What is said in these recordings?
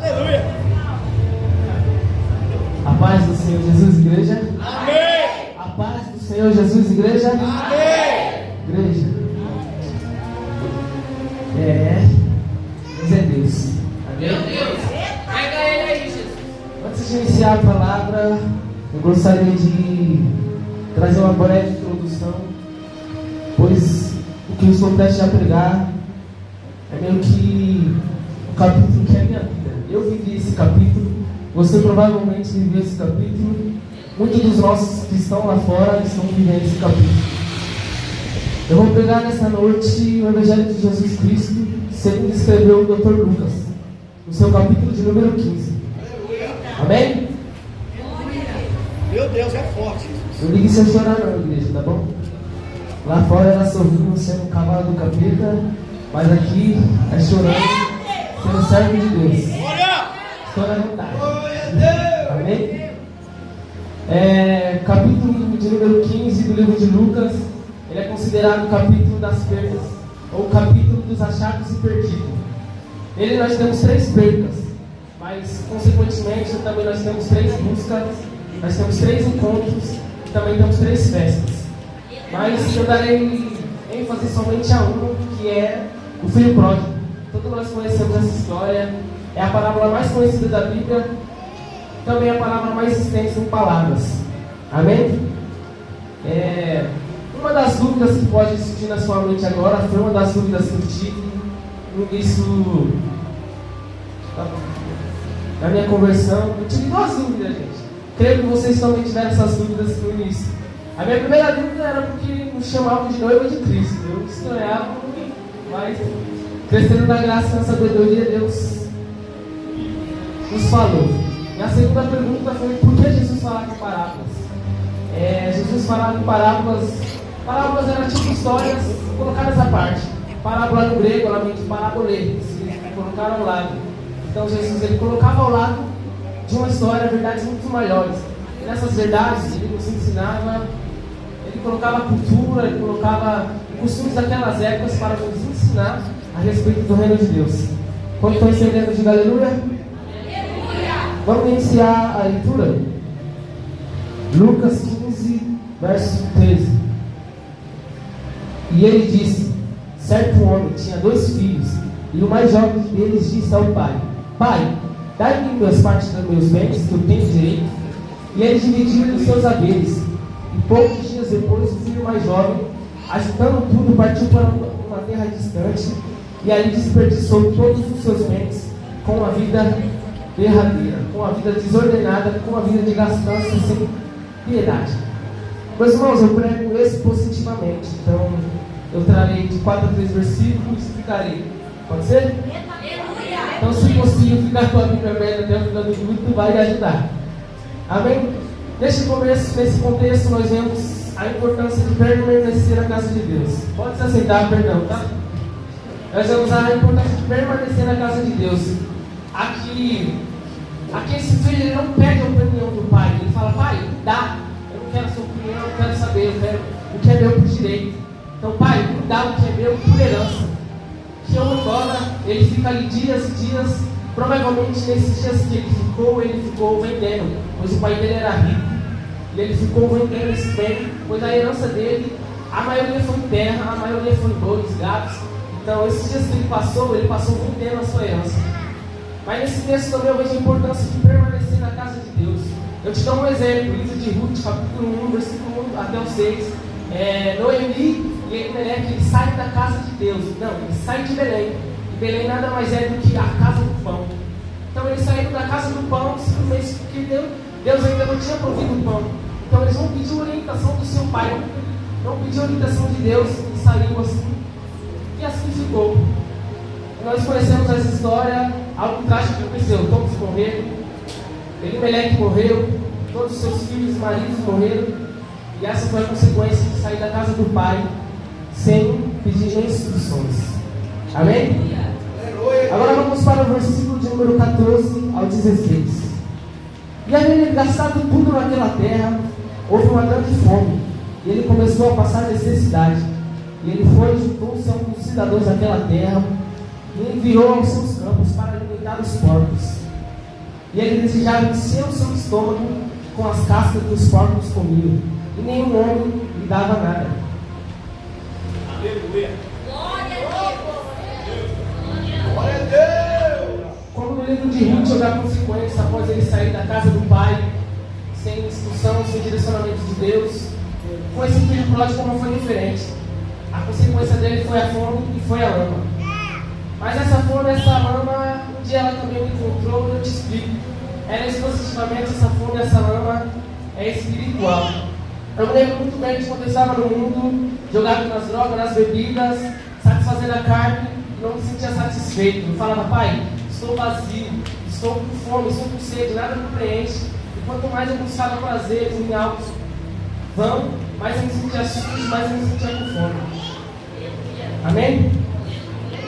Aleluia. A paz do Senhor Jesus, igreja. Amém. A paz do Senhor Jesus, igreja. Amém. Igreja. Deus é Deus. Amém? Meu Deus. Pega ele aí, Jesus. Antes de iniciar a palavra, eu gostaria de trazer uma breve introdução, pois o que eu estou prestes a pregar é meio que o capítulo que é a minha vida. Eu vivi esse capítulo, você provavelmente viveu esse capítulo, muitos dos nossos que estão lá fora estão vivendo esse capítulo. Eu vou pegar nessa noite o Evangelho de Jesus Cristo, segundo escreveu o Dr. Lucas, no seu capítulo de número 15. Amém? Meu Deus, é forte. Não ligue se eu chorar não, igreja, tá bom? Lá fora era sorrindo sendo um cavalo do capeta, mas aqui é chorando sendo servo de Deus. Estou à vontade. Amém? Capítulo de número 15 do livro de Lucas, ele é considerado o capítulo das perdas, ou o capítulo dos achados e perdidos. Nele nós temos 3 perdas, mas consequentemente também nós temos 3 buscas, nós temos 3 encontros e também temos 3 festas. Mas eu darei ênfase somente a uma, que é o filho pródigo. Todos nós conhecemos essa história, é a parábola mais conhecida da Bíblia, também é a palavra mais extensa em palavras. Amém? Uma das dúvidas que pode surgir na sua mente agora foi uma das dúvidas que eu tive no início da minha conversão. Eu tive 2 dúvidas, gente. Creio que vocês também tiveram essas dúvidas no início. A minha primeira dúvida era porque nos chamavam de noiva de Cristo. Eu estranhava, mas crescendo na graça e na sabedoria, Deus nos falou. E a segunda pergunta foi: por que Jesus falava em parábolas? Jesus falava em parábolas. Parábolas eram tipo histórias colocadas à parte. Parábola no grego, ela vem de parabolê, se colocar ao lado. Então Jesus ele colocava ao lado de uma história verdades muito maiores. E nessas verdades ele nos ensinava, ele colocava a cultura, ele colocava costumes daquelas épocas para nos ensinar a respeito do reino de Deus. Quando estão entendendo, diga aleluia. Aleluia. Vamos iniciar a leitura. Lucas 15, verso 13. E ele disse: certo homem tinha 2 filhos, e o mais jovem deles disse ao pai: pai, dai-me duas partes dos meus bens que eu tenho direito. E ele dividiu os seus haveres. E poucos dias depois, o filho mais jovem, agitando tudo, partiu para uma terra distante, e ali desperdiçou todos os seus bens com uma vida derradeira, com uma vida desordenada, com uma vida de gastança sem piedade. Meus irmãos, eu prego expositivamente, então eu trarei de 4 a 3 versículos e explicarei. Pode ser? Então, se possível, ficar com a Bíblia aberta até o final do culto vai ajudar. Amém? Nesse contexto, nós vemos a importância de permanecer na casa de Deus. Pode se aceitar, perdão, tá? Nós vemos a importância de permanecer na casa de Deus. Aqui esse filho ele não pede a opinião do pai. Ele fala: pai, dá. Eu não quero a sua opinião, eu não quero saber. Eu quero o que é meu por direito. Então, pai, me dá o que é meu por herança. Que eu agora, ele fica ali dias e dias. Provavelmente nesses dias que ele ficou vendendo, pois o pai dele era rico. E ele ficou vendendo esse bem, pois a herança dele, a maioria foi em terra, a maioria foi em bois, gatos. Então, esses dias que ele passou vendendo a sua herança. Mas nesse texto também eu vejo a importância de permanecer na casa de Deus. Eu te dou um exemplo, livro de Ruth, capítulo 1, versículo 1 até o 6. Noemi e Elimelec, eles saem da casa de Deus. Não, eles saem de Belém. E Belém nada mais é do que a casa do pão. Então eles saíram da casa do pão simplesmente porque Deus ainda não tinha provido o pão. Então eles não pediram orientação do seu pai, não pediram orientação de Deus e saíram assim. E assim ficou. Nós conhecemos essa história, algo trágico que aconteceu. Todos morreram, Elimelec morreu, todos os seus filhos e maridos morreram. E essa foi a consequência de sair da casa do pai sem pedir instruções. Amém? Agora vamos para o versículo de número 14 ao 16. E havendo gastado tudo naquela terra, houve uma grande fome, e ele começou a passar necessidade. E ele foi e juntou-se a um dos cidadãos daquela terra, e enviou aos seus campos para alimentar os porcos. E ele desejava encher o seu estômago com as cascas dos porcos comiam. E nenhum homem lhe dava nada. Aleluia. Glória a Deus. Como no livro de Ruth, houve a consequência após ele sair da casa do pai, sem instrução, sem direcionamento de Deus. Com esse filho pródigo não foi diferente. A consequência dele foi a fome e foi a lama. Mas essa fome, essa lama, um dia ela também me encontrou e eu te explico. Era exclusivamente essa fome, essa lama é espiritual. Eu me lembro muito bem de quando eu estava no mundo, jogado nas drogas, nas bebidas, satisfazendo a carne, e não me sentia satisfeito. Eu falava, pai, estou vazio, estou com fome, estou com sede, nada me preenche. E quanto mais eu buscava prazeres em algo vão, mais eu me sentia sujo, mais eu me sentia com fome. Amém?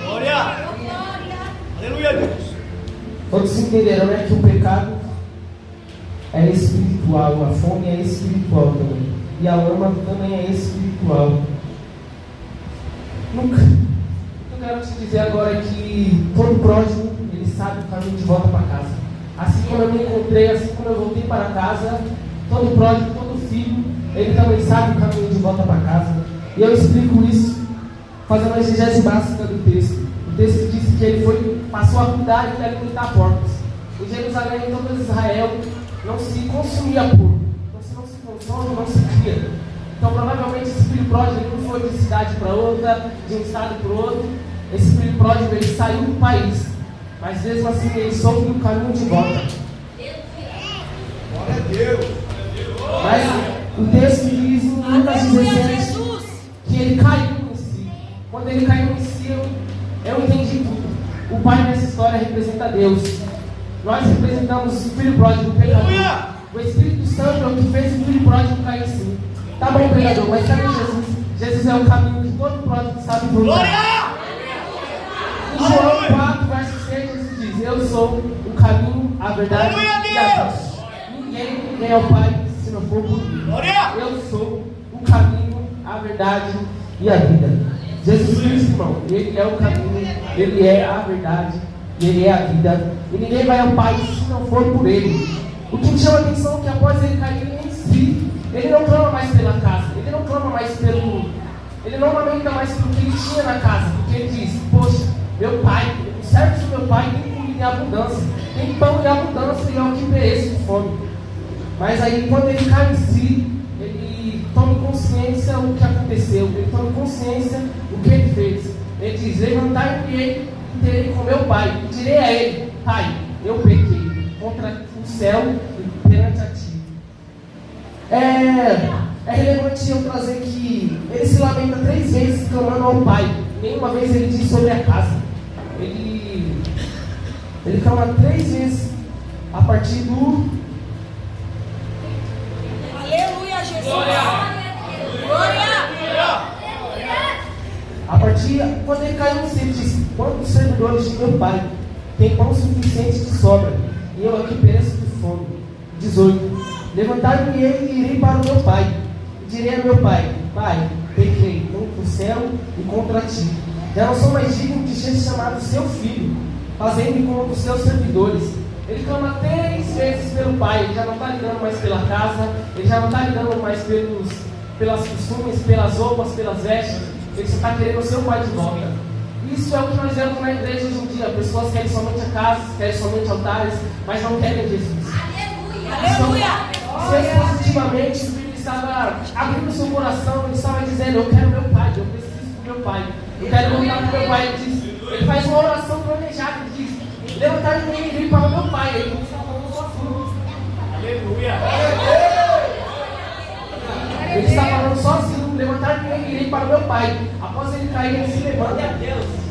Glória. Aleluia, Deus. Todos entenderão, né, que o pecado é espiritual, a fome é espiritual também. E a lama também é espiritual. Nunca. O que eu quero te dizer agora é que todo pródigo, ele sabe o caminho de volta para casa. Assim como eu me encontrei, assim como eu voltei para casa, todo pródigo, todo filho, ele também sabe o caminho de volta para casa. E eu explico isso fazendo a exegese básica do texto. O texto diz que ele passou a cuidar e alimentar porcos. Em Jerusalém, em todo Israel, não se consumia porco. Não se consome, não se cria. Então, provavelmente, esse filho pródigo ele não foi de cidade para outra, de um estado para outro. Esse filho pródigo ele saiu do país. Mas mesmo assim, ele soube o caminho de volta. Glória a Deus. Mas o texto diz em Lucas 17 que ele caiu em si. Quando ele caiu em si, eu entendi tudo. O pai nessa história representa Deus. Nós representamos o filho pródigo, o pecador. O Espírito Santo é o que fez o filho pródigo cair em si. Tá bom, pecador, mas cadê Jesus? Jesus é o caminho que todo pródigo sabe procurar. Glória. Em João 4, verso 6, Jesus diz: eu sou o caminho, a verdade e a vida. Ninguém vem ao Pai se não for por mim. Glória. Eu sou o caminho, a verdade e a vida. Jesus Cristo, irmão, Ele é o caminho, Ele é a verdade e Ele é a vida. E ninguém vai ao Pai se não for por Ele. O que me chama a atenção é que após ele cair em si, ele não clama mais pela casa, ele não clama mais pelo... Ele não lamenta mais pelo que ele tinha na casa, porque ele diz: poxa, meu pai, os servos do meu pai têm comida em abundância, tem pão em abundância e é o que pereço de fome. Mas aí quando ele cai em si, ele toma consciência do que aconteceu, ele toma consciência do que ele fez. Ele diz: levantai-me e terei com meu pai, e direi a ele: pai, eu pequei contra o céu e perante a ti. É relevante eu trazer que ele se lamenta 3 vezes clamando ao pai. Nenhuma vez ele diz sobre a casa. Ele clama 3 vezes a partir do... Aleluia, Jesus. Glória. A partir, quando ele caiu no si, ele diz: quantos servidores de meu pai tem pão suficiente de sobra, e eu aqui pereço de fome. 18. Levantar-me e irei para o meu pai, e direi a meu pai: pai, pequei contra o céu e contra ti. Já não sou mais digno de ser chamado seu filho. Fazei-me como os seus servidores. Ele clama 3 vezes pelo pai. Ele já não está lidando mais pela casa, ele já não está lidando mais pelas costumes, pelas roupas, pelas vestes. Ele só está querendo o seu pai de volta. Isso é o que nós vemos na igreja hoje em dia. Pessoas querem somente a casa, querem somente altares, mas não querem Jesus. Aleluia. Se positivamente o filho estava abrindo o seu coração, ele estava dizendo: eu quero meu pai, eu preciso do meu pai, eu quero voltar para o meu pai. Ele faz uma oração planejada, ele diz: levantar-me e ir para o meu pai. Ele não está falando sozinho. Aleluia. Ele está falando sozinho: levantar-me e ir para o meu pai. Após ele cair, ele se levanta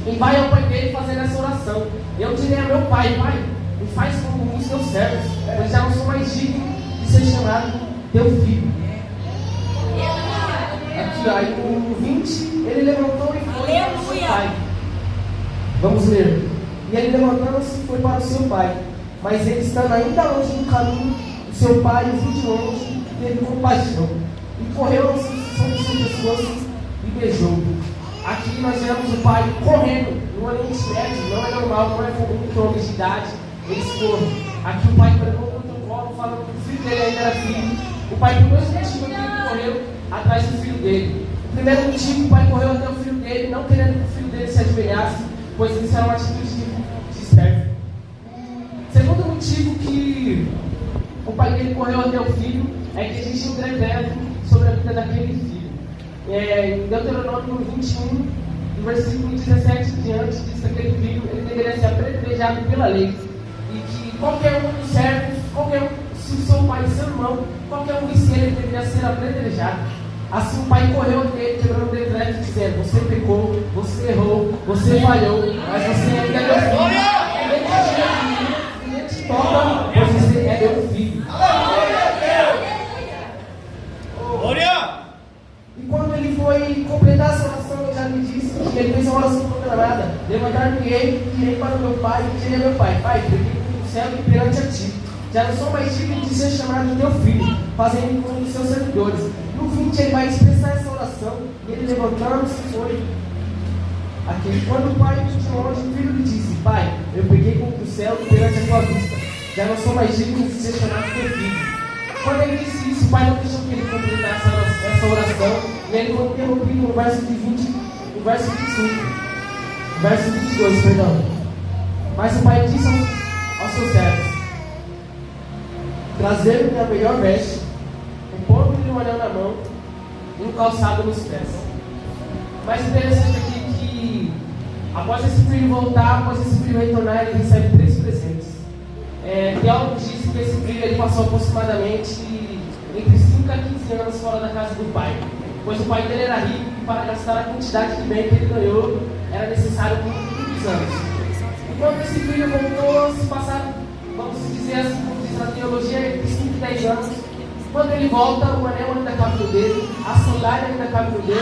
e vai ao pai dele fazendo essa oração. Eu direi a meu pai: pai, me faz como os teus servos, eu já não sou mais digno de ser chamado teu filho. Aqui, aí no 20, ele levantou e foi para o seu pai. Vamos ler. E ele levantando-se foi para o seu pai. Mas ele, estando ainda longe do caminho, o seu pai o viu de longe, teve compaixão, e correu ao seu pescoço e beijou. Aqui nós vemos o pai correndo no Oriente Médio. Não é normal, não é comum que homens de idade eles corram. aqui o pai pregou o protocolo, falando que o filho dele ainda era filho. O pai, por dois motivos, ele correu atrás do filho dele. O primeiro motivo, o pai correu até o filho dele, não querendo que o filho dele se ajoelhasse, pois isso era uma atitude de servo. Segundo motivo que o pai dele correu até o filho é que existe um decreto sobre a vida daquele filho. Em Deuteronômio 21, no versículo 17 em diante, diz que aquele filho ele deveria ser apedrejado pela lei. E que qualquer um dos servos, se o seu pai e seu irmão, qualquer um de ele deveria ser apedrejado. Assim o pai correu dele, quebrando o decreto, dizendo: você pecou, você errou, você falhou, mas você ainda é meu filho. Ninguém te toca, pois você é meu filho. Glória! E quando ele foi completar essa oração, ele já me disse que ele fez uma oração proclamada: levantar-me-ei, irei para o meu pai, e direi ao meu pai: pai, peguei no céu e perante a ti. Já não sou mais digno de ser chamado teu filho, fazendo como os seus servidores. No 20 ele vai expressar essa oração, e ele levantando-se foi. Aqui, quando o pai de longe, o filho lhe disse: pai, eu peguei contra o céu e perante a tua vista. Já não sou mais digno de ser chamado teu filho. Quando ele disse isso, o pai não deixou que ele completasse essa oração, e ele foi interrompido no verso de 20, no verso 25, verso 22, perdão. Mas o pai disse aos seus servos: trazer-me a melhor veste, pôr-me um anel na mão e um calçado nos pés. Mas interessante aqui que, após esse filho voltar, após esse filho retornar, ele recebe 3 presentes. Teólogo disse que esse filho ele passou aproximadamente entre 5 a 15 anos fora da casa do pai, pois o pai dele era rico e para gastar a quantidade de bem que ele ganhou era necessário muitos anos. E quando esse filho voltou, se passaram, vamos dizer assim, como diz na teologia, entre 5 e 10 anos. Quando ele volta, o anel ainda cabe no dedo, a sandália ainda cabe no dedo,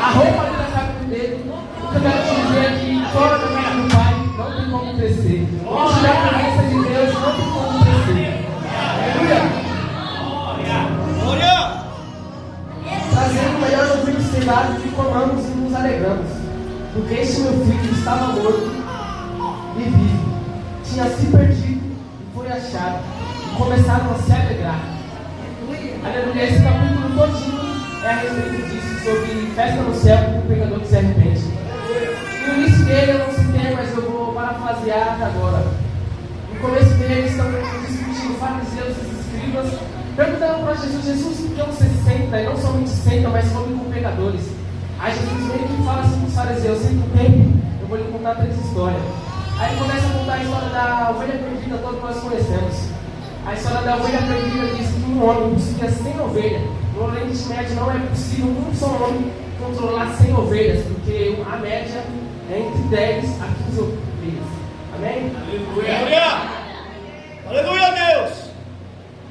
a roupa ainda cabe no dedo. O que eu quero te dizer é que fora da casa do pai não tem como crescer. Longe da presença de Deus não tem como crescer. Aleluia! Glória! Trazendo o melhor novilho cevado que comamos e nos alegramos, porque este meu filho estava morto e vive, tinha se perdido e foi achado, e começaram a se alegrar. Aleluia! Esse capítulo todinho é a respeito disso, sobre festa no céu com o pecador que se arrepende. No início dele eu não citei, mas eu vou parafrasear agora. No começo dele eles estão discutindo fariseus e escribas, perguntando para Jesus: Jesus, por que você senta, e não somente senta, mas come com pecadores? Aí Jesus meio que fala assim para os fariseus: sem o tempo, eu vou lhe contar 3 histórias. Aí ele começa a contar a história da ovelha perdida, todos nós conhecemos. A história da ovelha perdida diz que um homem possuía 100 ovelhas. No Oriente Médio não é possível um só homem controlar 100 ovelhas, porque a média é entre 10 a 15 ovelhas. Amém? Aleluia! Aleluia, Deus!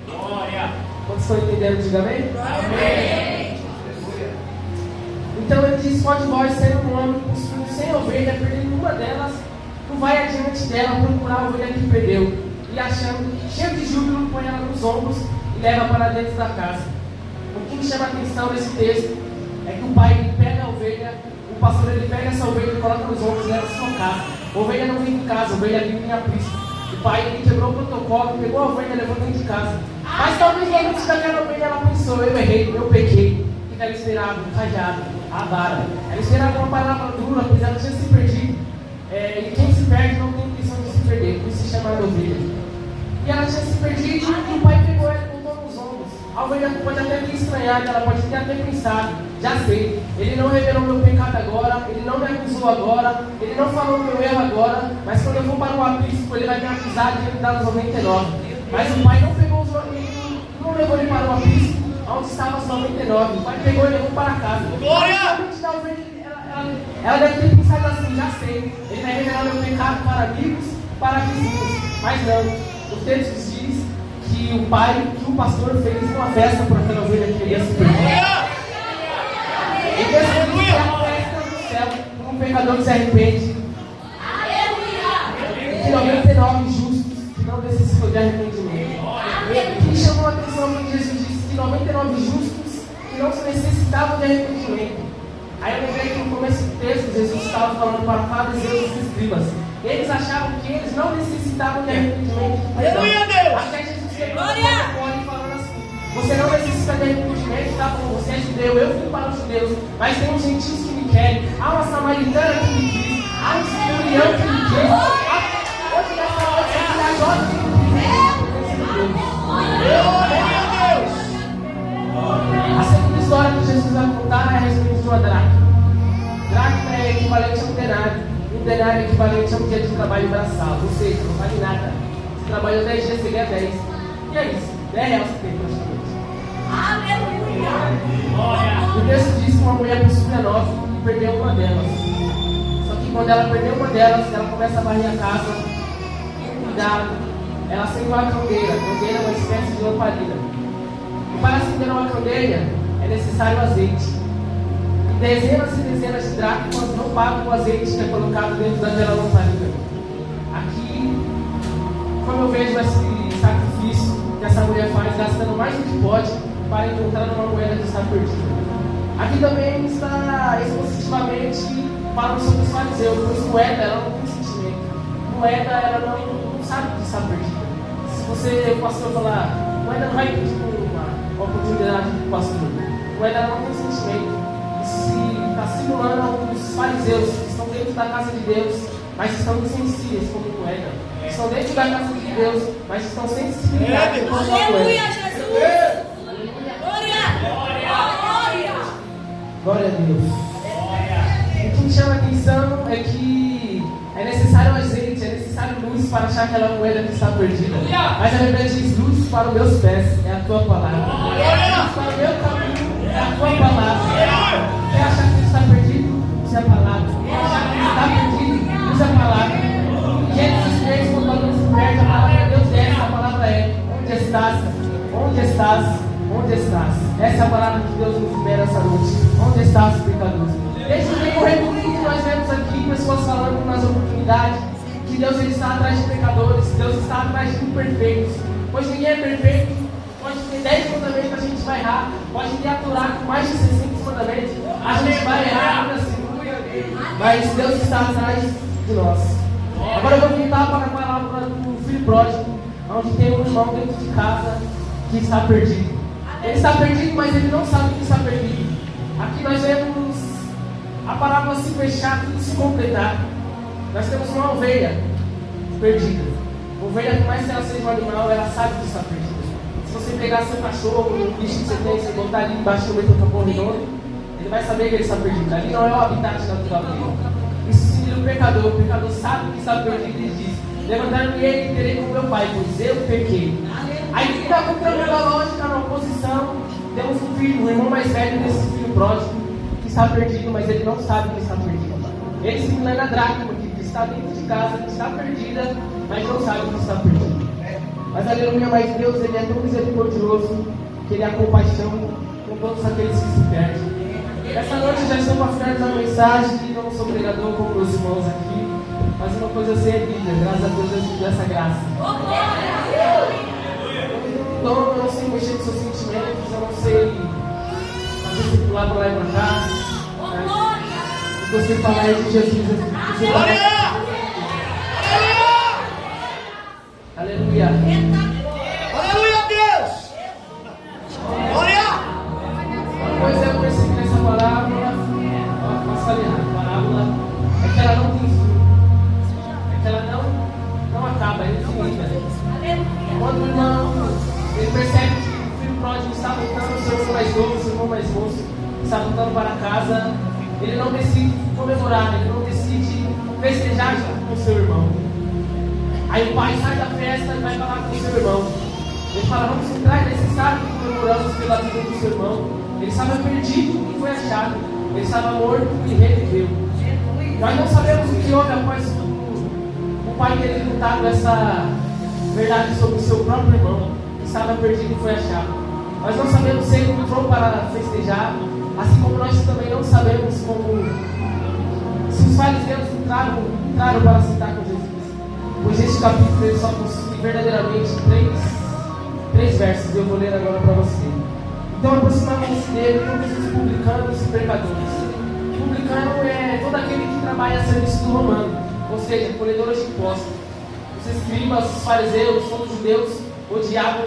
Glória! Quantos estão entendendo? Diga amém? Amém! Então ele diz: qual de vós, sendo um homem possuindo 100 ovelhas, perdendo uma delas, não vai adiante dela procurar a ovelha que perdeu, e achando, cheio de júbilo, põe ela nos ombros e leva para dentro da casa. O que me chama a atenção nesse texto é que o pai ele pega a ovelha, o pastor ele pega essa ovelha e coloca nos ombros e leva para sua casa. A ovelha não vem em casa, a ovelha vem em aprisco. O pai ele quebrou o protocolo, pegou a ovelha e levou dentro de casa. Mas talvez antes daquela ovelha ela pensou: eu errei, eu pequei. O que ela esperava? O cajado, a vara. Ela esperava uma palavra dura, pois ela tinha se perdido. E quem se perde não tem intenção de se perder, por isso se chama ovelha. E ela tinha se perdido e o pai pegou ela e botou nos ombros. A ovelha pode até ter estranhado, ela pode ter até pensado: já sei, ele não revelou meu pecado agora, ele não me acusou agora, ele não falou meu erro agora, mas quando eu vou para o aprisco, ele vai me acusar de me dar os 99. Mas o pai não pegou os 99, não levou ele para o aprisco, onde estavam os 99. O pai pegou e levou para casa. Glória! Ela deve ter pensado assim: já sei, ele vai revelar meu pecado para amigos, para vizinhos. Mas não. O texto diz que o pai, que o pastor fez uma festa para aquela ovelha que queria se perder. E Deus fez uma festa no céu para um pecador que se arrepende. E que 99 justos que não necessitam de arrependimento. O que me chamou a atenção quando Jesus disse que 99 justos que não necessitavam de arrependimento. Aí eu lembrei que no começo do texto Jesus estava falando para fariseus e escribas. Eles achavam que eles não necessitavam de arrependimento. Aleluia, é judeu, eu vim para os judeus, mas tem uns gentios que me querem, há uma samaritana que me quis, há um centurião que me quer. Hoje nessa noite aqui, a jovem que me quer. A segunda história que Jesus vai contar é a respeito de uma dracma. Dracma é equivalente a um denário. Um denário é equivalente a um dia de trabalho braçal, ou seja, não vale nada. Você trabalhou 10 dias, você ganha 10. E é isso, 10 reais você tem praticamente. O texto diz que uma mulher possuía 9 e perdeu uma delas. Só que quando ela perdeu uma delas, ela começa a varrer a casa, cuidado. Ela acende uma candeeira. Candeeira é uma espécie de lamparina. E para acender uma candeeira é necessário azeite. E dezenas e dezenas de dracmas não pagam o azeite que é colocado dentro daquela lamparina. Aqui, como eu vejo esse sacrifício que essa mulher faz, gastando mais do que pode para encontrar uma moeda que está perdida. Aqui também está expositivamente falando sobre os fariseus, pois moeda ela não tem sentimento. Moeda ela não sabe que está perdida. Se você, o pastor, falar, moeda não vai pedir uma oportunidade do pastor. Moeda ela não tem sentimento. Isso está simulando alguns fariseus que estão dentro da casa de Deus, mas estão insensíveis como moeda. Estão dentro da casa de Deus, mas estão sem sensibilidade como moeda. Aleluia, Jesus! Glória a Deus. O que me chama a atenção é que é necessário azeite, é necessário luz para achar aquela moeda que está perdida. Mas a Bíblia diz luz para os meus pés, é a tua palavra. Luz para o meu caminho, é a tua palavra. Quer achar que está perdido? Use a palavra. Quer achar que está perdido? Use a palavra. Gênesis 3, quando alguém se perde, a palavra de Deus desce, a palavra é: onde estás? Onde estás? Onde estás? Essa é a palavra que Deus nos libera essa noite. Onde estás, pecadores? Desde o decorrer do vídeo, nós vemos aqui pessoas falando nas oportunidades que Deus ele está atrás de pecadores, Deus está atrás de imperfeitos. Pois ninguém é perfeito. Pode ter 10 mandamentos que a gente vai errar. Pode ter aturar com mais de 600 mandamentos. A gente vai errar ainda assim. Mas Deus está atrás de nós. Agora eu vou voltar para a palavra do filho pródigo, onde tem um irmão dentro de casa que está perdido. Ele está perdido, mas ele não sabe que está perdido. Aqui nós vemos a parábola se fechar, tudo se completar. Nós temos uma ovelha perdida. Ovelha, por mais que ela seja um animal, ela sabe que está perdida. Se você pegar seu cachorro, um bicho que você tem, você botar ali embaixo do meio do capão redondo, ele vai saber que ele está perdido. Ali não é o habitat natural dele. Isso significa o pecador. O pecador sabe que está perdido e diz: levantar-me e terei com meu pai, pois eu pequei. Aí está cumprindo a lógica na oposição. Temos um filho, o irmão mais velho desse filho pródigo, que está perdido, mas ele não sabe que está perdido. Ele se engana a dracma, que está dentro de casa, que está perdida, mas não sabe que está perdido. Mas aleluia, mas Deus ele é tão misericordioso que ele é a compaixão com todos aqueles que se perdem. Essa noite eu já estou para finalizar a mensagem, e não sou pregador como meus irmãos aqui, mas uma coisa eu sei é Bíblia, graças a Deus me deu essa graça. Eu não sei mexer com seus sentimentos, eu não sei fazer circular para lá e para cá. Eu sei falar de Jesus. Aleluia! Aleluia, Deus! Glória! Uma coisa eu percebi nessa parábola, posso falar errado, parábola, é que ela não tem fim. É que ela não acaba, é infinita. Quando o irmão ele percebe que o filho pródigo está voltando, o seu irmão mais novo, o seu irmão mais moço, está voltando para casa, ele não decide comemorar, ele não decide festejar com o seu irmão. Aí o pai sai da festa e vai falar com o seu irmão. Ele fala: vamos entrar, é necessário que comemoramos pela vida do seu irmão. Ele estava perdido e foi achado. Ele estava morto e reviveu. Nós não sabemos o que houve após o pai ter contado essa verdade sobre o seu próprio irmão, que estava perdido e foi achado. Nós não sabemos se ele entrou para festejar, assim como nós também não sabemos se os fariseus entraram para sentar com Jesus. Pois este capítulo ele só possui verdadeiramente três versos, e eu vou ler agora para você. Então aproximamos dele todos os publicanos e pecadores. Publicano é todo aquele que trabalha a serviço do romano, ou seja, colhedores de impostos. Os escribas, os fariseus, todos os judeus odiavam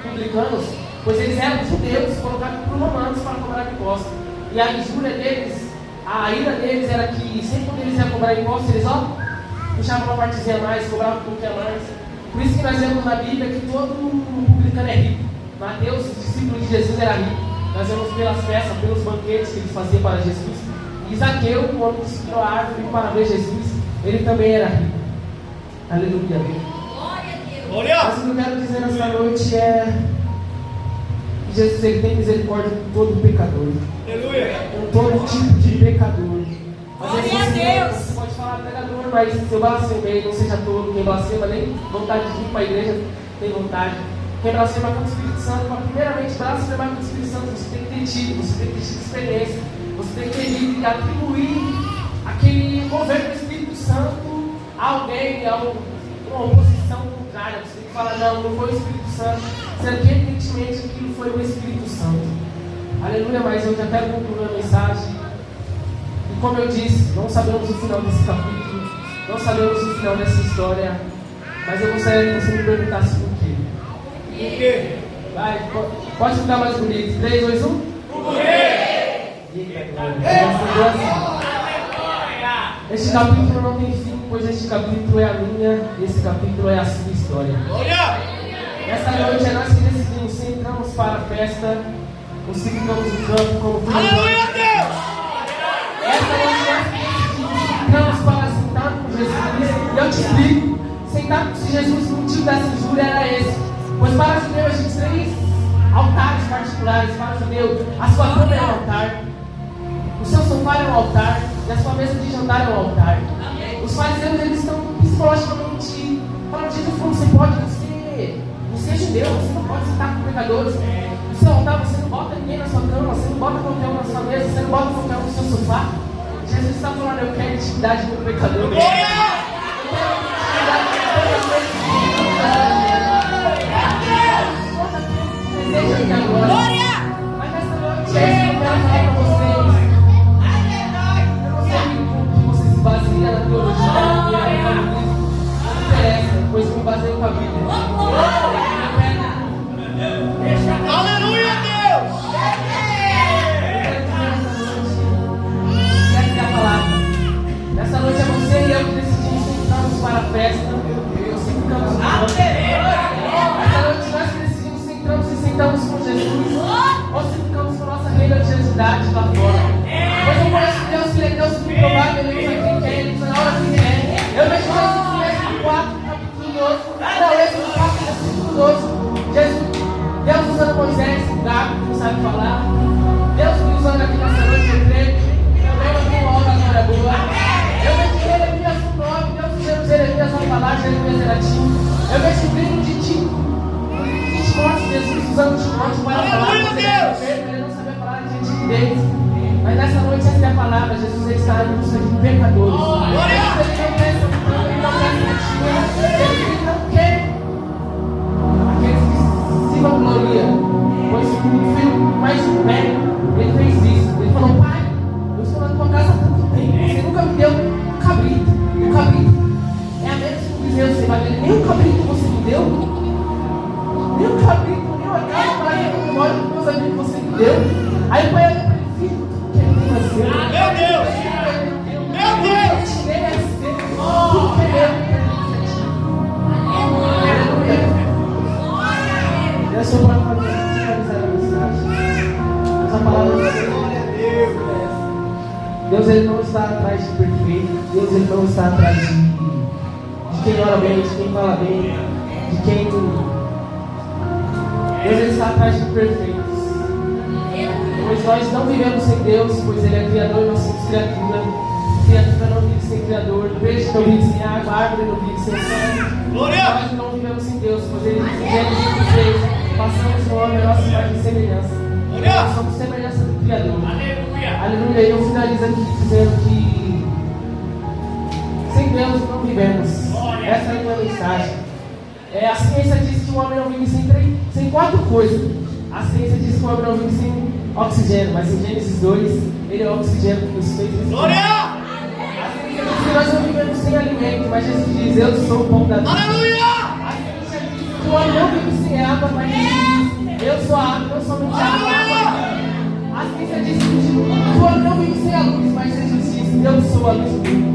publicanos, pois eles eram judeus colocados por romanos para cobrar impostos. E a injúria deles, a ira deles era que sempre quando eles iam cobrar impostos, eles puxavam uma partezinha a mais, cobravam um pouquinho a mais. Por isso que nós vemos na Bíblia que todo publicano é rico. Mateus, o discípulo de Jesus, era rico. Nós vemos pelas festas, pelos banquetes que ele fazia para Jesus. E Zaqueu, quando subiu a árvore para ver Jesus, ele também era rico. Aleluia. Glória. Mas o que eu quero dizer nessa noite é que Jesus ele tem misericórdia com todo pecador. Aleluia. Com todo tipo de pecador. Glória a Deus. Você pode falar pecador, mas se eu blasfemei, não seja tolo. Quem blasfema nem vontade de vir para a igreja tem vontade. Quem blasfema com o Espírito Santo, para primeiramente blasfemar com o Espírito Santo, você tem que ter tido, você tem que ter tido experiência, você tem que ter ido e atribuir aquele governo do Espírito Santo a alguém, a uma oposição contrária. Você tem que falar, não foi o Espírito Santo, sendo que evidentemente aquilo foi o Espírito Santo. Aleluia, mas eu já quero concluir a mensagem. E como eu disse, não sabemos o final desse capítulo, não sabemos o final dessa história, mas eu gostaria que você me perguntasse por quê. Por quê? Vai, pode ficar mais bonito. 3, 2, 1. Por quê? Este capítulo não tem fim, pois este capítulo é a minha, esse capítulo é a sua história. Glória. Esta noite é nós que decidimos se entramos para a festa ou se ficamos no campo como filhos. Aleluia, Deus. Esta noite nós que decidimos se entramos para sentar com Jesus. E eu te explico, sentar com Jesus, o motivo dessa injúria era esse. Pois para o judeu existem 3 altares particulares. Para o judeu, a sua cama é um altar, o seu sofá é um altar e a sua mesa de jantar é um altar. Os fariseus eles estão psicologicamente falando: Jesus, como você pode? Você é judeu, você não pode sentar com pecadores. No seu altar você não bota ninguém na sua cama, você não bota qualquer um na sua mesa, você não bota qualquer um no seu sofá. Jesus está falando: eu quero intimidade com o pecador. Glória. Eu quero intimidade com o pecador. Glória! Mas nessa noite eu quero falar para vocês. Eu não sei como você se baseia na teologia, não interessa, pois eu me baseio com a Bíblia. Aleluia, Deus. Essa é a palavra. Nessa noite é você e eu que decidimos sentarmos para a festa. Ou se ficamos no campo. Nessa noite nós que decidimos sentamos com Jesus, ou se ficamos com nossa religiosidade lá fora. Pois eu conheço Deus, que Ele é Deus que provável, Ele usa quem quer, Ele usa na hora que quer. Eu vejo Jesus no Êxodo 4, capítulo 12. Não, Êxodo 4, capítulo 12. Deus usando Moisés, um gato que não sabe falar. Deus me usando aqui nessa noite, eu creio. Também eu tenho uma obra agora boa. Eu vejo Jeremias no 9, Deus usando Jeremias a falar, Jeremias era tímido. Eu vejo o livro de Tito. Jesus usando Timóteo para falar, ele não sabia falar de gente deles. Mas nessa noite essa é a palavra. Jesus ele está em busca de pecadores. Ele não quer aqueles que se vangloriam. Pois o filho mais velho, ele fez isso. Ele falou: pai, eu estou na tua casa há tanto tempo, você nunca me deu um cabrito. O cabrito é a menos que um bezerro, você vai ver. Nem um cabrito você me deu. Nem o cabrito, nem o acaso para ir embora com meus amigos que você me deu. Aí o pai olha para ele: filho, tudo que ele tem vai ser. Meu Deus! Meu Deus! Tudo que ele é seu, tudo que ele é. Eu sou para finalizar a mensagem. Essa palavra Deus ele não está atrás de perfeito. Deus ele não está atrás de quem ora bem, de quem fala bem, de quem. Deus ele está atrás de perfeitos. Pois nós não vivemos sem Deus, pois Ele é Criador, nós somos criatura. Criatura não vive sem Criador. Peixe não vive sem água, árvore não vive sem sol. Glória! Nós não vivemos sem Deus, pois Ele diz: Gênesis 3, passamos no homem a nossa imagem e semelhança. Nós somos semelhança do Criador. Aleluia! Aleluia. E eu finalizo aqui dizendo que sem Deus não vivemos. Essa é a minha mensagem. A ciência diz que o homem não vive sem 4 coisas. A ciência diz que o homem não vive sem oxigênio, mas em Gênesis 2, ele é o oxigênio que nos fez existir. Glória! A ciência diz que nós não vivemos sem alimento, mas Jesus diz: eu sou o pão da vida. Aleluia! A ciência diz que o homem não vive sem água, mas Jesus diz: Eu sou a água, não somente a água. A ciência diz que o homem não vive sem a luz, mas sem justiça. Eu sou a luz do mundo.